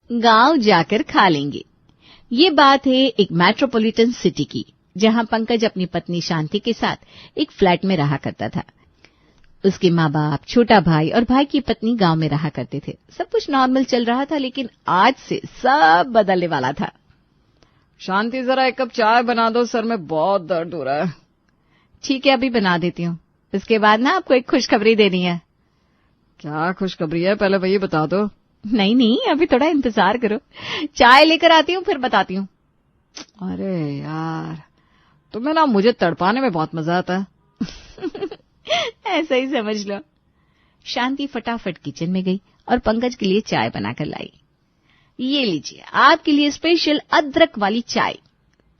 गांव जाकर खा लेंगे। ये बात है एक मेट्रोपॉलिटन सिटी की, जहां पंकज अपनी पत्नी शांति के साथ एक फ्लैट में रहा करता था। उसके माँ बाप, छोटा भाई और भाई की पत्नी गांव में रहा करते थे। सब कुछ नॉर्मल चल रहा था, लेकिन आज से सब बदलने वाला था। शांति, जरा एक कप चाय बना दो, सर में बहुत दर्द हो रहा है। ठीक है, अभी बना देती हूँ। इसके बाद ना आपको एक खुशखबरी देनी है। क्या खुशखबरी है, पहले वही बता दो। नहीं, अभी थोड़ा इंतजार करो, चाय लेकर आती हूँ, फिर बताती हूँ। अरे यार, तुम्हें ना मुझे तड़पाने में बहुत मजा आता है। ऐसा ही समझ लो। शांति फटाफट किचन में गई और पंकज के लिए चाय बनाकर लाई। ये लीजिए, आपके लिए स्पेशल अदरक वाली चाय।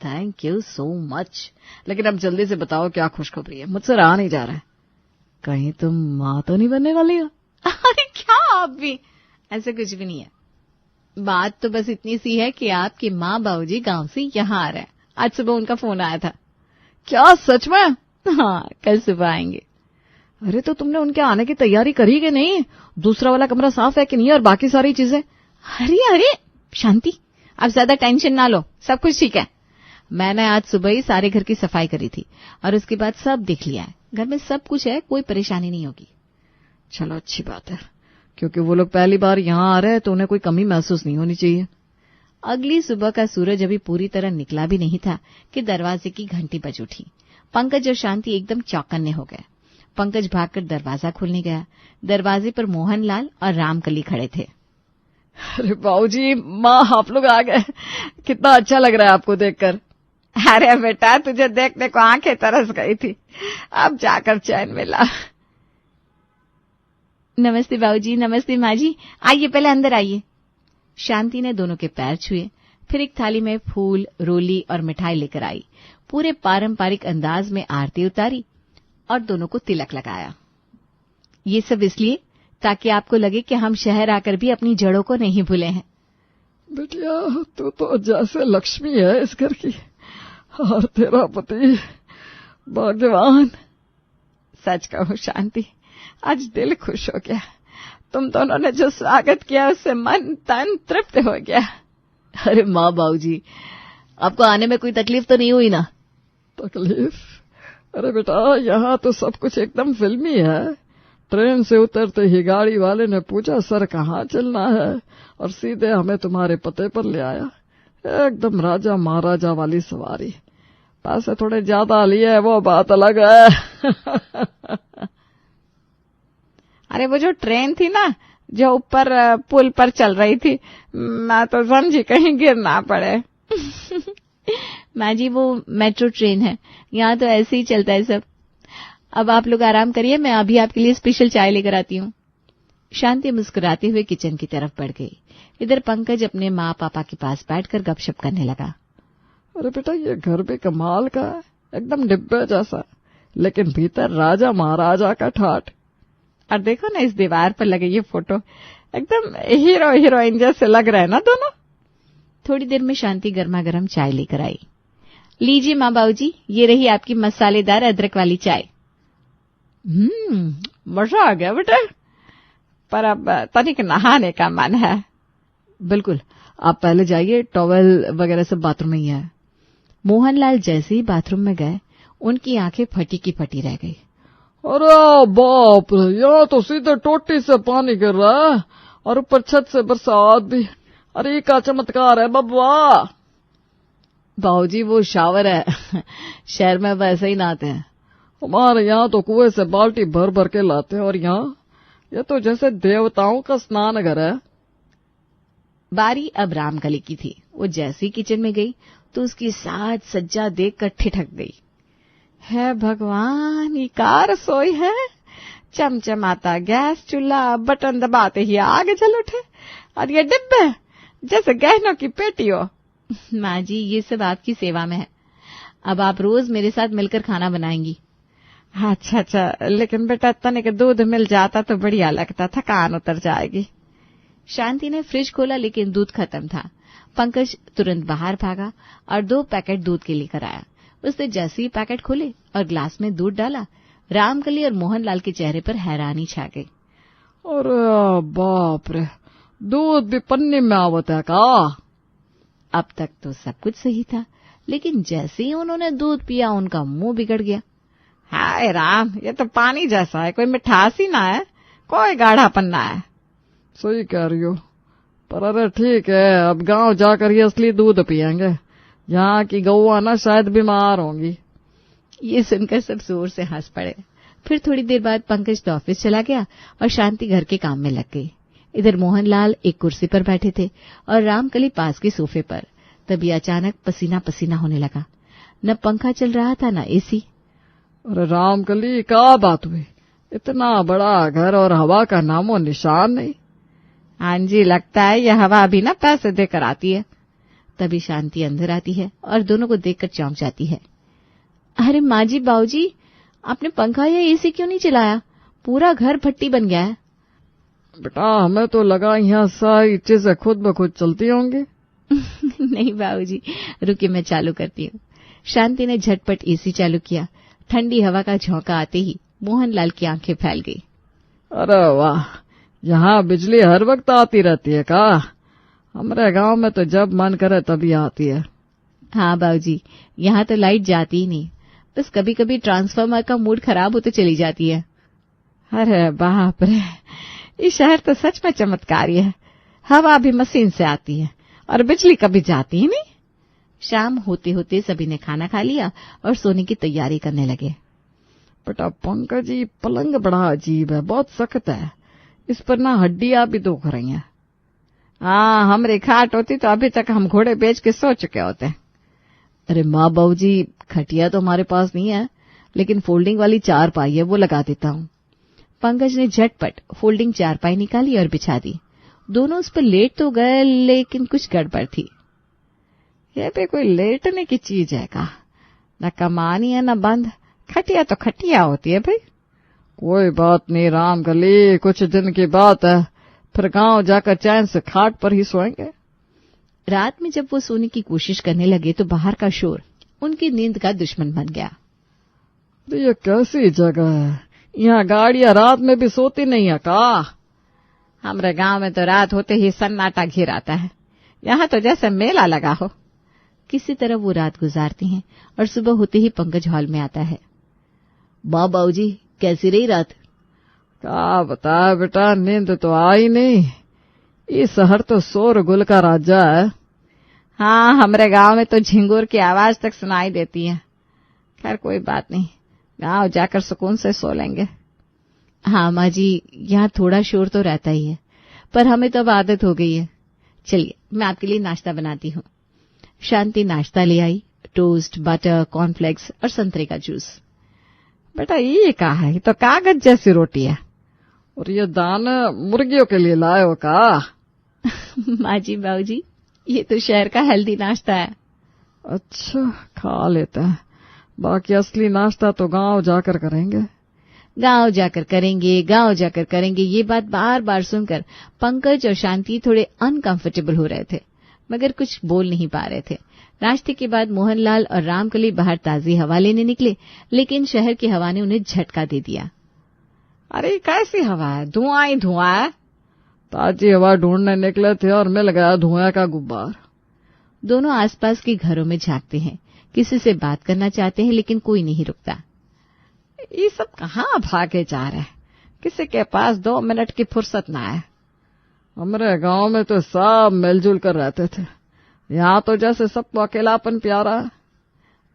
Thank you so much. लेकिन अब जल्दी से बताओ क्या खुशखबरी है, मुझसे रहा नहीं जा रहा है। कहीं तुम माँ तो नहीं बनने वाली हो? अरे क्या आप भी, ऐसा कुछ भी नहीं है। बात तो बस इतनी सी है कि आपके माँ बाबूजी गांव से यहाँ आ रहे हैं। आज सुबह उनका फोन आया था। क्या, सच में? हाँ, कल सुबह आएंगे। अरे तो तुमने उनके आने की तैयारी करी कि नहीं? दूसरा वाला कमरा साफ है कि नहीं, और बाकी सारी चीजें? अरे शांति, आप ज्यादा टेंशन ना लो, सब कुछ ठीक है। मैंने आज सुबह ही सारे घर की सफाई करी थी और उसके बाद सब देख लिया है। घर में सब कुछ है, कोई परेशानी नहीं होगी। चलो अच्छी बात है, क्योंकि वो लोग पहली बार यहाँ आ रहे हैं तो उन्हें कोई कमी महसूस नहीं होनी चाहिए। अगली सुबह का सूरज अभी पूरी तरह निकला भी नहीं था कि दरवाजे की घंटी बज उठी। पंकज और शांति एकदम चौकन्ने हो गए। पंकज भागकर दरवाजा खोलने गया। दरवाजे पर मोहनलाल और रामकली खड़े थे। अरे बाबूजी, माँ, आप लोग आ गए। कितना अच्छा लग रहा है आपको देखकर। अरे बेटा, तुझे देखने को आंखें तरस गई थी, अब जाकर चैन मिला। नमस्ते बाबूजी, नमस्ते माँ जी, आइए पहले अंदर आइए। शांति ने दोनों के पैर छुए, फिर एक थाली में फूल, रोली और मिठाई लेकर आई। पूरे पारंपरिक अंदाज में आरती उतारी और दोनों को तिलक लगाया। ये सब इसलिए ताकि आपको लगे कि हम शहर आकर भी अपनी जड़ों को नहीं भूले हैं। बेटिया, तू तो जैसे लक्ष्मी है इस घर की, और तेरा पति भाग्यवान। सच कहो शांति, आज दिल खुश हो गया। तुम दोनों ने जो स्वागत किया उससे मन तन तृप्त हो गया। अरे माँ, बाबूजी, आपको आने में कोई तकलीफ तो नहीं हुई ना? तकलीफ? अरे बेटा, यहाँ तो सब कुछ एकदम फिल्मी है। ट्रेन से उतरते ही गाड़ी वाले ने पूछा, सर कहाँ चलना है, और सीधे हमें तुम्हारे पते पर ले आया। एकदम राजा महाराजा वाली सवारी। पैसे थोड़े ज्यादा लिए, वो बात अलग है। अरे वो जो ट्रेन थी ना, जो ऊपर पुल पर चल रही थी, मैं तो समझी कहीं गिर ना पड़े। माँ जी, वो मेट्रो ट्रेन है, यहाँ तो ऐसे ही चलता है सब। अब आप लोग आराम करिए, मैं अभी आपके लिए स्पेशल चाय लेकर आती हूँ। शांति मुस्कुराते हुए किचन की तरफ बढ़ गई। इधर पंकज अपने माँ पापा के पास बैठकर गपशप करने लगा। अरे बेटा, ये घर भी कमाल का है, एकदम डिब्बे जैसा, लेकिन भीतर राजा महाराजा का ठाठ। और देखो ना, इस दीवार पर लगे ये फोटो, एकदम हीरो हीरोइन जैसे लग रहे हैं ना दोनों। थोड़ी देर में शांति गर्मा गर्म चाय लेकर आई। लीजिए माँ बाबूजी, ये रही आपकी मसालेदार अदरक वाली चाय। मजा आ गया बेटा, पर अब तनिक नहाने का मन है। बिल्कुल, आप पहले जाइए, टॉवेल वगैरह सब बाथरूम में ही है। मोहनलाल जैसे ही बाथरूम में गए, उनकी आंखें फटी की फटी रह गई। अरे बाप रे, यहाँ तो सीधे टोटी से पानी गिर रहा है, और ऊपर छत से बरसात भी। अरे क्या चमत्कार है बब्बा। बाबूजी, वो शावर है, शहर में वैसे ही नहाते हैं। हमारे यहाँ तो कुएं से बाल्टी भर भर के लाते हैं, और यहाँ ये तो जैसे देवताओं का स्नान घर है। बारी अब रामकली की थी। वो जैसी किचन में गई तो उसकी साज सज्जा देखकर ठिठक गई। है भगवान, ये क्या रसोई है। चमचमाता गैस चूल्हा, बटन दबाते ही आग जल उठे, और ये डिब्बे जैसे गहनों की पेटी हो। माँ जी, ये सब आपकी सेवा में है। अब आप रोज मेरे साथ मिलकर खाना बनाएंगी। अच्छा, लेकिन बेटा तनिक दूध मिल जाता तो बढ़िया लगता, थकान उतर जाएगी। शांति ने फ्रिज खोला, लेकिन दूध खत्म था। पंकज तुरंत बाहर भागा और 2 पैकेट दूध के लेकर आया। उसने जैसे ही पैकेट खोले और ग्लास में दूध डाला, रामकली और मोहनलाल के चेहरे पर हैरानी छा गई। अरे बाप रे, दूध भी पन्नी में आवत है का? अब तक तो सब कुछ सही था, लेकिन जैसे ही उन्होंने दूध पिया उनका मुंह बिगड़ गया। हाय राम, ये तो पानी जैसा है, कोई मिठास ही ना है, कोई गाढ़ापन ना है। सही कह रही हो, पर अरे ठीक है, अब गांव जाकर ही असली दूध पियेंगे। यहाँ की गौआ ना शायद बीमार होंगी। ये सुनकर सब जोर से हंस पड़े। फिर थोड़ी देर बाद पंकज तो ऑफिस चला गया और शांति घर के काम में लग गई। इधर मोहनलाल एक कुर्सी पर बैठे थे और रामकली पास के सोफे पर। तभी अचानक पसीना पसीना होने लगा। न पंखा चल रहा था न एसी। अरे रामकली, क्या बात हुई? इतना बड़ा घर और हवा का नामो निशान नहीं। हाँ जी, लगता है यह हवा अभी ना पैसे देकर आती है। तभी शांति अंदर आती है और दोनों को देखकर चौंक जाती है। अरे माँ जी, बाबूजी, आपने पंखा या एसी क्यों नहीं चलाया? पूरा घर भट्टी बन गया है। बेटा, हमें तो लगा यहाँ सारी चीजें खुद ब खुद चलती होंगी। नहीं बाबूजी, रुकिए मैं चालू करती हूँ। शांति ने झटपट एसी चालू किया। ठंडी हवा का झोंका आते ही मोहनलाल की आंखें फैल गई। अरे वाह, यहाँ बिजली हर वक्त आती रहती है का? हमारे गांव में तो जब मन करे तभी आती है। हाँ बाबूजी, यहाँ तो लाइट जाती ही नहीं, बस कभी कभी ट्रांसफार्मर का मूड खराब होते चली जाती है। अरे बाप रे, ये शहर तो सच में चमत्कारी है। हवा भी मशीन से आती है और बिजली कभी जाती ही नहीं। शाम होते होते सभी ने खाना खा लिया और सोने की तैयारी करने लगे। बेटा पंकज जी, पलंग बड़ा अजीब है, बहुत सख्त है। इस पर ना हड्डियां भी दुख रही हैं। हाँ, हमारी खाट होती तो अभी तक हम घोड़े बेच के सो चुके होते। अरे माँ बाबूजी, खटिया तो हमारे पास नहीं है, लेकिन फोल्डिंग वाली चारपाई है, वो लगा देता हूँ। पंकज ने झटपट फोल्डिंग चारपाई निकाली और बिछा दी। दोनों उस पर लेट तो गए, लेकिन कुछ गड़बड़ थी। ये भी कोई लेटने की चीज है का? न कमानी है न बंद। खटिया तो खटिया होती है भाई। कोई बात नहीं रामकली, कुछ दिन की बात है, फिर गांव जाकर चैन से खाट पर ही सोएंगे। रात में जब वो सोने की कोशिश करने लगे तो बाहर का शोर उनकी नींद का दुश्मन बन गया। तो ये कैसी जगह है? यहाँ गाड़ियां रात में भी सोती नहीं है का? हमारे गांव में तो रात होते ही सन्नाटा घिर आता है। यहाँ तो जैसे मेला लगा हो। किसी तरह वो रात गुजारती हैं और सुबह होते ही पंकज हॉल में आता है। बाबूजी, कैसी रही रात? क्या बता बेटा, नींद तो आई नहीं। ये शहर तो शोर गुल का राजा है। हाँ, हमारे गांव में तो झिंगुर की आवाज तक सुनाई देती है। खैर कोई बात नहीं, गांव जाकर सुकून से सो लेंगे। हाँ माँ जी, यहाँ थोड़ा शोर तो रहता ही है, पर हमें तो अब आदत हो गई है। चलिए मैं आपके लिए नाश्ता बनाती हूँ। शांति नाश्ता ले आई। टोस्ट, बटर, कॉर्नफ्लेक्स और संतरे का जूस। बेटा ये क्या है? ये तो कागज जैसी रोटी है। और ये दाना मुर्गियों के लिए लाए हो का? माँ जी, बाबूजी, ये तो शहर का हेल्दी नाश्ता है। अच्छा, खा लेते हैं। बाकी असली नाश्ता तो गांव जाकर करेंगे। गांव जाकर करेंगे, गांव जाकर करेंगे, ये बात बार बार सुनकर पंकज और शांति थोड़े अनकंफर्टेबल हो रहे थे, मगर कुछ बोल नहीं पा रहे थे। नाश्ते के बाद मोहनलाल और रामकली बाहर ताजी हवा लेने निकले, लेकिन शहर की हवा ने उन्हें झटका दे दिया। अरे कैसी हवा है? धुआं ही धुआं है। ताजी हवा ढूंढने निकले थे और मिल गया धुआं का गुब्बार। दोनों आसपास के घरों में झांकते हैं, किसी से बात करना चाहते हैं, लेकिन कोई नहीं रुकता। ये सब कहाँ भागे जा रहे हैं? किसी के पास 2 मिनट की फुर्सत ना है। हमारे गांव में तो सब मिलजुल कर रहते थे, यहाँ तो जैसे सबको अकेलापन प्यारा।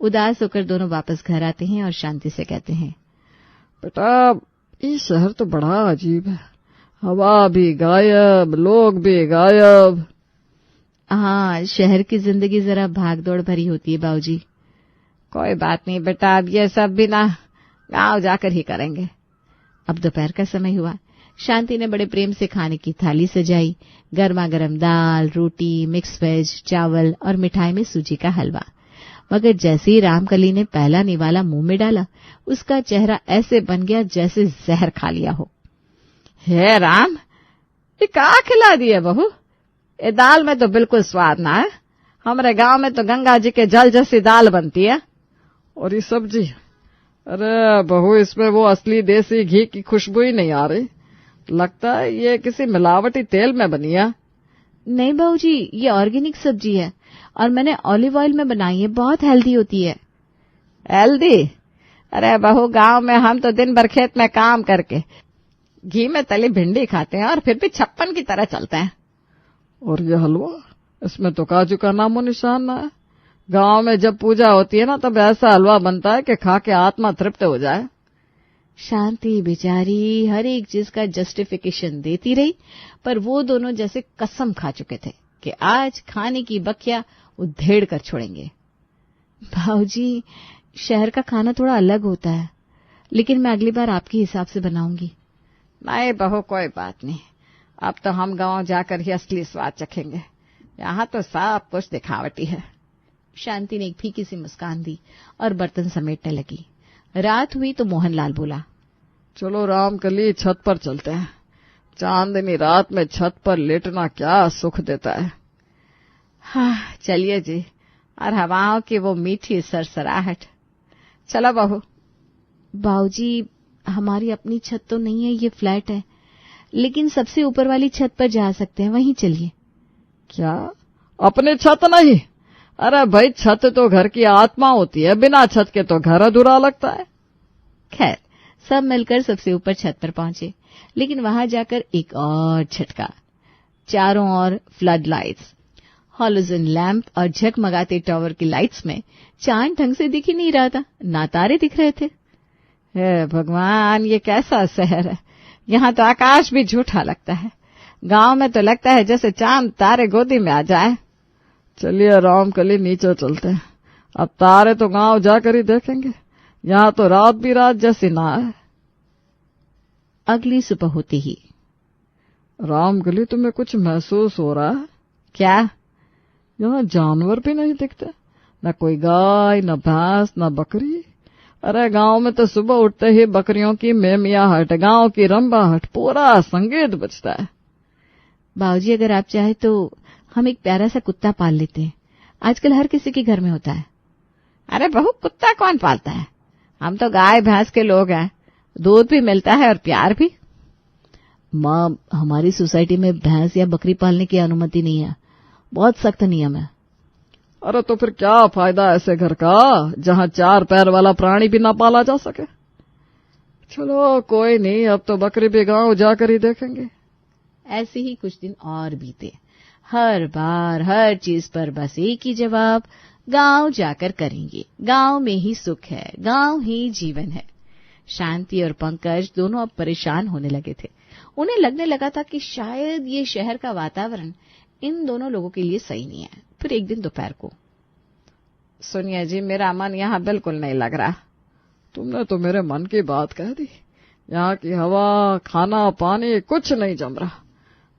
उदास होकर दोनों वापस घर आते हैं और शांति से कहते हैं, बेटा ये शहर तो बड़ा अजीब है। हवा भी गायब, लोग भी गायब। हाँ, शहर की जिंदगी जरा भागदौड़ भरी होती है बाबूजी। कोई बात नहीं बेटा, अब ये सब भी ना गांव जाकर ही करेंगे। अब दोपहर का समय हुआ। शांति ने बड़े प्रेम से खाने की थाली सजाई। गर्मा गर्म दाल, रोटी, मिक्स वेज, चावल और मिठाई में सूजी का हलवा। मगर जैसे ही रामकली ने पहला निवाला मुंह में डाला, उसका चेहरा ऐसे बन गया जैसे जहर खा लिया हो। हे राम, ये क्या खिला दिए बहू? ये दाल में तो बिल्कुल स्वाद ना है। हमारे गांव में तो गंगा जी के जल जैसी दाल बनती है। और ये सब्जी, अरे बहू, इसमें वो असली देसी घी की खुशबू ही नहीं आ रही। लगता है ये किसी मिलावटी तेल में बनी है। नहीं बाबूजी, ये ऑर्गेनिक सब्जी है और मैंने ऑलिव ऑयल में बनाई है, बहुत हेल्दी होती है। हेल्दी? अरे बहू, गांव में हम तो दिन भर खेत में काम करके घी में तली भिंडी खाते हैं और फिर भी 56 की तरह चलते हैं। और ये हलवा, इसमें तो काजू का नामो निशान ना है। गांव में जब पूजा होती है ना, तब ऐसा हलवा बनता है कि खा के आत्मा तृप्त हो जाए। शांति बेचारी हर एक चीज का जस्टिफिकेशन देती रही, पर वो दोनों जैसे कसम खा चुके थे कि आज खाने की बखिया उधेड़ कर छोड़ेंगे। भाऊजी, शहर का खाना थोड़ा अलग होता है, लेकिन मैं अगली बार आपके हिसाब से बनाऊंगी। नहीं बहू, कोई बात नहीं। अब तो हम गांव जाकर ही असली स्वाद चखेंगे। यहाँ तो सब कुछ दिखावटी है। शांति ने एक फीकी सी मुस्कान दी और बर्तन समेटने लगी। रात हुई तो मोहनलाल बोला, चलो रामकली, छत पर चलते हैं। चांदनी रात में छत पर लेटना क्या सुख देता है। हाँ चलिए जी, और हवाओं की वो मीठी सरसराहट। चलो बहू। बाबूजी, हमारी अपनी छत तो नहीं है, ये फ्लैट है, लेकिन सबसे ऊपर वाली छत पर जा सकते हैं, वहीं चलिए। क्या अपनी छत नहीं? अरे भाई, छत तो घर की आत्मा होती है, बिना छत के तो घर अधूरा लगता है। खैर, सब मिलकर सबसे ऊपर छत पर पहुंचे, लेकिन वहां जाकर एक और झटका। चारों ओर फ्लड लाइट्स, हॉलोजन लैंप और झगमगाते टावर की लाइट्स में चांद ढंग से दिख ही नहीं रहा था, ना तारे दिख रहे थे। हे भगवान, ये कैसा शहर है। यहाँ तो आकाश भी झूठा लगता है। गांव में तो लगता है जैसे चांद तारे गोदी में आ जाए। चलिए रामकली, नीचे चलते हैं। अब तारे तो गांव जाकर ही देखेंगे। यहाँ तो रात भी रात जैसी ना है। अगली सुबह होती ही, रामकली, तुम्हें कुछ महसूस हो रहा है क्या? यहाँ जानवर भी नहीं दिखते, न कोई गाय, न भैंस, न बकरी। अरे गांव में तो सुबह उठते ही बकरियों की मेमियाहट, गांव की रंबाहट, पूरा संगीत बजता है। बाबूजी, अगर आप चाहे तो हम एक प्यारा सा कुत्ता पाल लेते हैं, आजकल हर किसी के घर में होता है। अरे बहू, कुत्ता कौन पालता है? हम तो गाय भैंस के लोग हैं, दूध भी मिलता है और प्यार भी। माँ, हमारी सोसाइटी में भैंस या बकरी पालने की अनुमति नहीं है, बहुत सख्त नियम है। अरे तो फिर क्या फायदा ऐसे घर का जहाँ 4 पैर वाला प्राणी भी ना पाला जा सके। चलो कोई नहीं, अब तो बकरी भी गांव जाकर ही देखेंगे। ऐसे ही कुछ दिन और बीते। हर बार हर चीज पर बस एक ही जवाब, गांव जाकर करेंगे, गांव में ही सुख है, गांव ही जीवन है। शांति और पंकज दोनों अब परेशान होने लगे थे। उन्हें लगने लगा था कि शायद ये शहर का वातावरण इन दोनों लोगों के लिए सही नहीं है। फिर एक दिन दोपहर को, सुनिए जी, मेरा मन यहाँ बिल्कुल नहीं लग रहा। तुमने तो मेरे मन की बात कह दी। यहाँ की हवा, खाना, पानी कुछ नहीं जम रहा।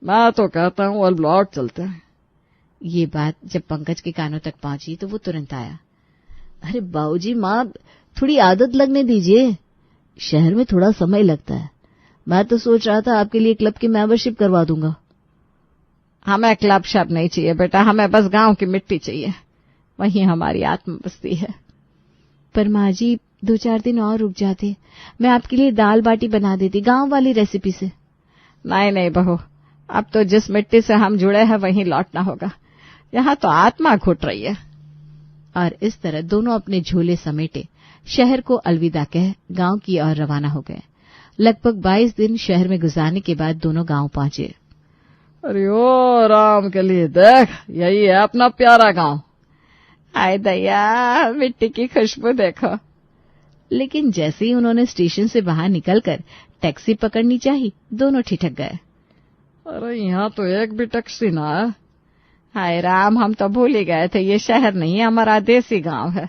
मैं तो कहता हूँ अब लौट चलते हैं। ये बात जब पंकज के कानों तक पहुंची तो वो तुरंत आया। अरे बाबूजी, माँ, थोड़ी आदत लगने दीजिए, शहर में थोड़ा समय लगता है। मैं तो सोच रहा था आपके लिए क्लब की मेंबरशिप करवा दूंगा। हमें क्लब शब नहीं चाहिए बेटा, हमें बस गांव की मिट्टी चाहिए, वहीं हमारी आत्मा बसती है। पर माँ जी, 2-4 दिन और रुक जाते, मैं आपके लिए दाल बाटी बना देती, गांव वाली रेसिपी से। नहीं नहीं बहू, अब तो जिस मिट्टी से हम जुड़े हैं वहीं लौटना होगा। यहाँ तो आत्मा घुट रही है। और इस तरह दोनों अपने झोले समेटे शहर को अलविदा कह गांव की ओर रवाना हो गए। लगभग 22 दिन शहर में गुजारने के बाद दोनों गांव पहुंचे। अरे ओ राम के लिए देख, यही है अपना प्यारा गांव। आए दया, मिट्टी की खुशबू देखो। लेकिन जैसे ही उन्होंने स्टेशन से बाहर निकलकर टैक्सी पकड़नी चाही, दोनों ठिठक गए। अरे यहाँ तो एक भी टैक्सी ना है। हाय राम, हम तो भूल ही गए थे, ये शहर नहीं है, हमारा देसी गांव है।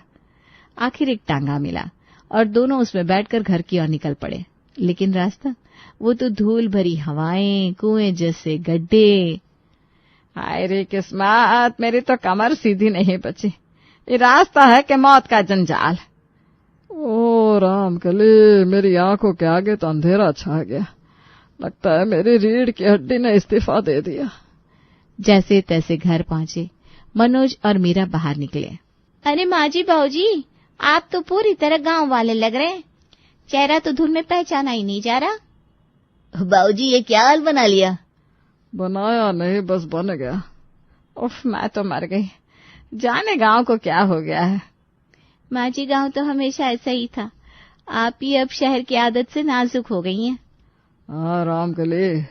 आखिर एक टांगा मिला और दोनों उसमें बैठकर घर की ओर निकल पड़े। लेकिन रास्ता, वो तो धूल भरी हवाएं, कुएं जैसे गड्ढे। हाय रे किस्मत, मेरी तो कमर सीधी नहीं बची। ये रास्ता है कि मौत का जंजाल। ओ राम कली, मेरी आंखों के आगे तो अंधेरा छा गया। लगता है मेरी रीढ़ की हड्डी ने इस्तीफा दे दिया। जैसे तैसे घर पहुंचे, मनोज और मीरा बाहर निकले। अरे माँ जी, भाऊजी, आप तो पूरी तरह गांव वाले लग रहे हैं। चेहरा तो धुल में पहचाना ही नहीं जा रहा। बाबूजी ये क्या हाल बना लिया? बनाया नहीं, बस बन गया। उफ, मैं तो मर गई। जाने गांव को क्या हो गया है। माँ जी गाँव तो हमेशा ऐसा ही था, आप ही अब शहर की आदत से नाजुक हो गई हैं। हाँ रामकली,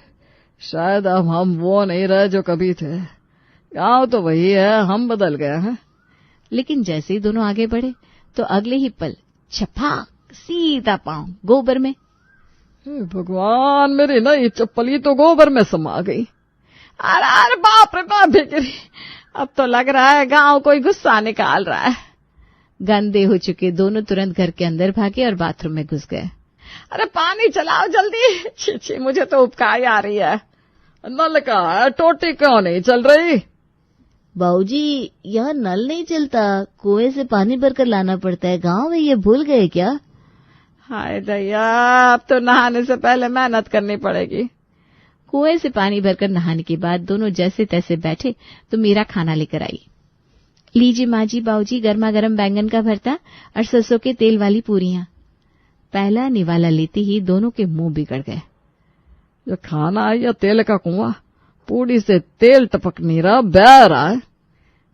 शायद अब हम वो नहीं रहे जो कभी थे। गांव तो वही है, हम बदल गए हैं। लेकिन जैसे ही दोनों आगे बढ़े तो अगले ही पल छपाक सीधा पांव गोबर में। हे भगवान, मेरी ना ये चप्पली तो गोबर में समा गई। अरे अरे बाप रे बाप, भिगरी। अब तो लग रहा है गांव कोई गुस्सा निकाल रहा है। गंदे हो चुके दोनों तुरंत घर के अंदर भागे और बाथरूम में घुस गए। अरे पानी चलाओ जल्दी। छी छी, मुझे तो उबकाई आ रही है। नल का है, टोटी क्यों नहीं चल रही? बाबूजी यहाँ नल नहीं चलता, कुएं से पानी भरकर लाना पड़ता है। गांव में ये भूल गए क्या? हाय दया, अब तो नहाने से पहले मेहनत करनी पड़ेगी। कुएं से पानी भरकर नहाने के बाद दोनों जैसे तैसे बैठे तो मीरा खाना लेकर आई। लीजिए माँ जी, बाबूजी, गर्मा गर्म बैंगन का भरता और सरसों के तेल वाली पूरियां। पहला निवाला लेते ही दोनों के मुंह बिगड़ गए। ये खाना है या तेल का कुआं? पूड़ी से तेल टपक नहीं रहा, बह रहा है।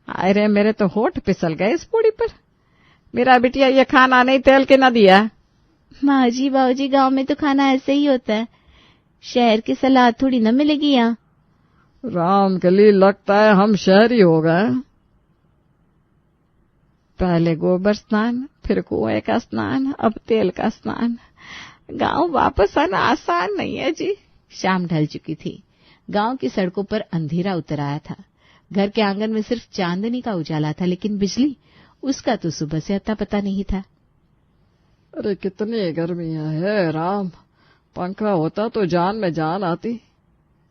अरे मेरे तो होठ फिसल गए इस पूड़ी पर। मेरा बिटिया ये खाना नहीं तेल के न दिया। माँ जी बाबूजी, गाँव में तो खाना ऐसे ही होता है, शहर की सलाद थोड़ी न मिलेगी यहाँ। रामकली, लगता है हम शहरी हो गए। पहले गोबर स्नान, फिर कुएं का स्नान, अब तेल का स्नान। गांव वापस आना आसान नहीं है जी। शाम ढल चुकी थी। गांव की सड़कों पर अंधेरा उतर आया था। घर के आंगन में सिर्फ चांदनी का उजाला था, लेकिन बिजली, उसका तो सुबह से अता पता नहीं था। अरे कितनी गर्मियां है राम, पंखा होता तो जान में जान आती।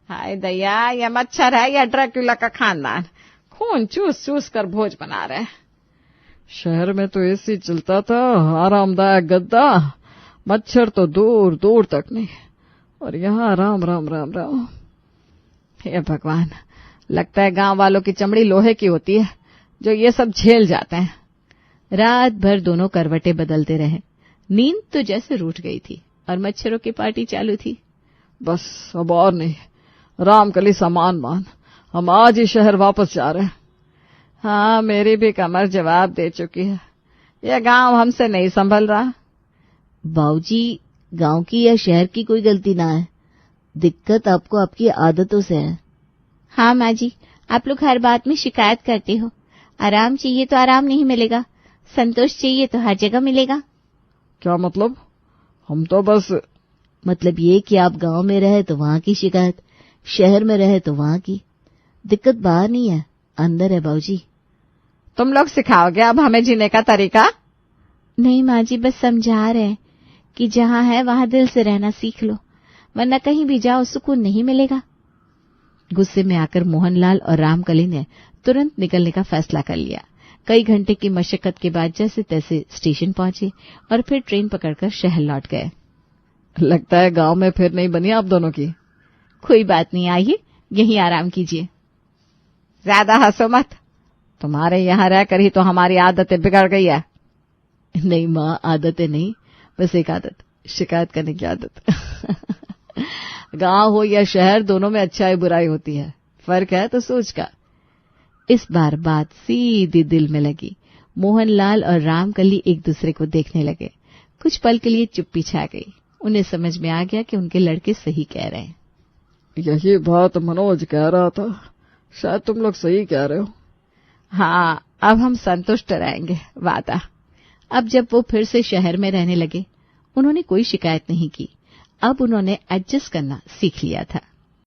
हाय दया, ये मच्छर है या ड्रैकुला का खानदान, खून चूस चूस कर भोज बना रहे। शहर में तो एसी चलता था, आरामदायक गद्दा, मच्छर तो दूर दूर तक नहीं। और यहाँ राम राम राम राम। हे भगवान, लगता है गांव वालों की चमड़ी लोहे की होती है जो ये सब झेल जाते हैं। रात भर दोनों करवटें बदलते रहे। नींद तो जैसे रूठ गई थी और मच्छरों की पार्टी चालू थी। बस अब और नहीं, रामकली सामान मान, हम आज ही शहर वापस जा रहे हैं। हाँ, मेरी भी कमर जवाब दे चुकी है। यह गांव हमसे नहीं संभल रहा। बाबूजी, गांव की या शहर की कोई गलती ना है, दिक्कत आपको आपकी आदतों से है। हाँ माँ जी, आप लोग हर बात में शिकायत करते हो। आराम चाहिए तो आराम नहीं मिलेगा, संतोष चाहिए तो हर जगह मिलेगा। क्या मतलब? हम तो बस मतलब ये कि आप गांव में रहे तो वहाँ की शिकायत, शहर में रहे तो वहाँ की। दिक्कत बाहर नहीं है, अंदर है बाबूजी। तुम लोग सिखाओगे अब हमें जीने का तरीका? नहीं माँ जी, बस समझा रहे हैं कि जहाँ है वहाँ दिल से रहना सीख लो, वरना कहीं भी जाओ सुकून नहीं मिलेगा। गुस्से में आकर मोहनलाल और रामकली ने तुरंत निकलने का फैसला कर लिया। कई घंटे की मशक्कत के बाद जैसे तैसे स्टेशन पहुंचे और फिर ट्रेन पकड़कर शहर लौट गए। लगता है गांव में फिर नहीं बनी आप दोनों की। कोई बात नहीं, आइए यहीं आराम कीजिए। ज्यादा हंसो मत, तुम्हारे यहाँ रहकर ही तो हमारी आदतें बिगड़ गई है। नहीं माँ, आदतें नहीं, बस एक आदत, शिकायत करने की आदत। गांव हो या शहर, दोनों में अच्छाई बुराई होती है, फर्क है तो सोच का। इस बार बात सीधी दिल में लगी। मोहनलाल और रामकली एक दूसरे को देखने लगे। कुछ पल के लिए चुप्पी छा गई। उन्हें समझ में आ गया कि उनके लड़के सही कह रहे हैं। यही बात मनोज कह रहा था, शायद तुम लोग सही कह रहे हो। हाँ, अब हम संतुष्ट रहेंगे, वादा। अब जब वो फिर से शहर में रहने लगे, उन्होंने कोई शिकायत नहीं की। अब उन्होंने एडजस्ट करना सीख लिया था।